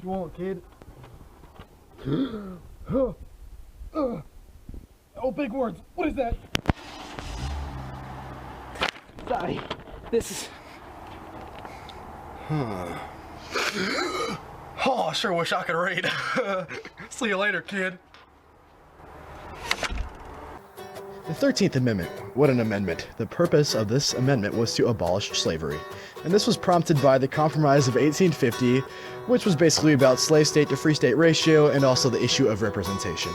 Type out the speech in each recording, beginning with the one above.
you want, kid. Oh, big words. What is that? Sorry. This is... Oh, I sure wish I could read. See you later, kid. The 13th Amendment. What an amendment. The purpose of this amendment was to abolish slavery. And this was prompted by the Compromise of 1850, which was basically about slave state to free state ratio and also the issue of representation.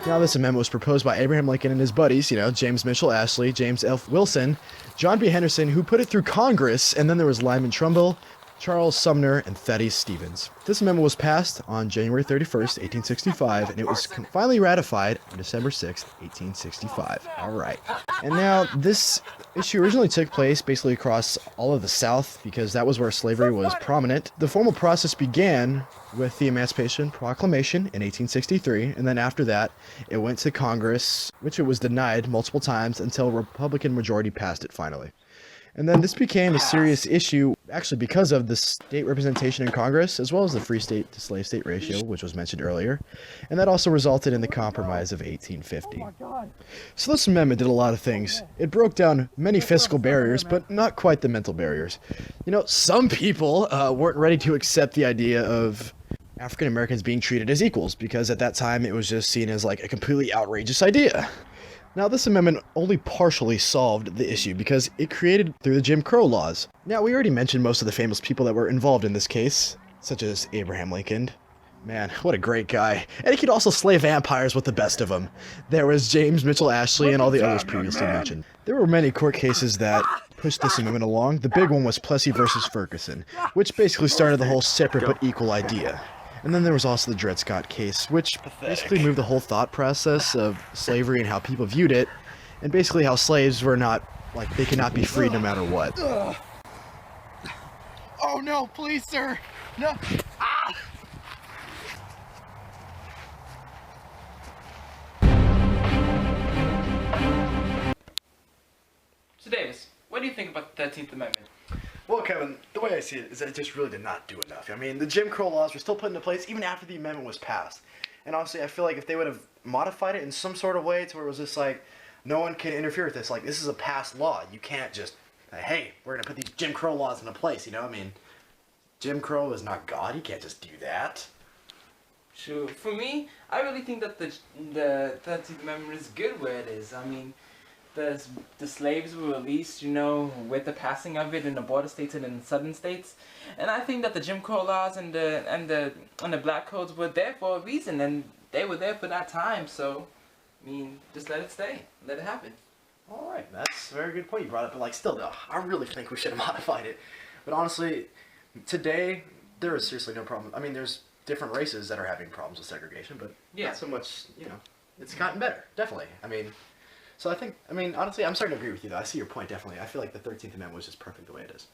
Now, this amendment was proposed by Abraham Lincoln and his buddies, James Mitchell Ashley, James F. Wilson, John B. Henderson, who put it through Congress, and then there was Lyman Trumbull, Charles Sumner, and Thaddeus Stevens. This amendment was passed on January 31st, 1865, and it was finally ratified on December 6th, 1865. All right. And now, this issue originally took place basically across all of the South, because that was where slavery was prominent. The formal process began with the Emancipation Proclamation in 1863, and then after that, it went to Congress, which it was denied multiple times until a Republican majority passed it finally. And then this became a serious issue, actually because of the state representation in Congress, as well as the free state to slave state ratio, which was mentioned earlier. And that also resulted in the Compromise of 1850. So this amendment did a lot of things. It broke down many physical barriers, but not quite the mental barriers. Some people weren't ready to accept the idea of African Americans being treated as equals, because at that time it was just seen as like a completely outrageous idea. Now, this amendment only partially solved the issue because it created through the Jim Crow laws. Now, we already mentioned most of the famous people that were involved in this case, such as Abraham Lincoln. Man, what a great guy. And he could also slay vampires with the best of them. There was James Mitchell Ashley and all the others previously mentioned. There were many court cases that pushed this amendment along. The big one was Plessy versus Ferguson, which basically started the whole separate but equal idea. And then there was also the Dred Scott case, which basically moved the whole thought process of slavery and how people viewed it, and basically how slaves were not, they could not be freed no matter what. Oh no, please, sir. No. So Davis, what do you think about the 13th Amendment? Well, Kevin, the way I see it is that it just really did not do enough. I mean, the Jim Crow laws were still put into place even after the amendment was passed. And honestly, I feel like if they would have modified it in some sort of way to where it was just like, no one can interfere with this. Like, this is a passed law. You can't just, hey, we're going to put these Jim Crow laws into place, I mean, Jim Crow is not God. He can't just do that. Sure. For me, I really think that the 13th Amendment is good where it is. I mean, the slaves were released, with the passing of it in the border states and in the southern states, and I think that the Jim Crow laws and the black codes were there for a reason, and they were there for that time. So, I mean, just let it stay, let it happen. All right, that's a very good point you brought up. But still, though, I really think we should have modified it. But honestly, today there is seriously no problem. I mean, there's different races that are having problems with segregation, but not so much. It's gotten better, definitely. So honestly, I'm starting to agree with you, though. I see your point, definitely. I feel like the 13th Amendment was just perfect the way it is.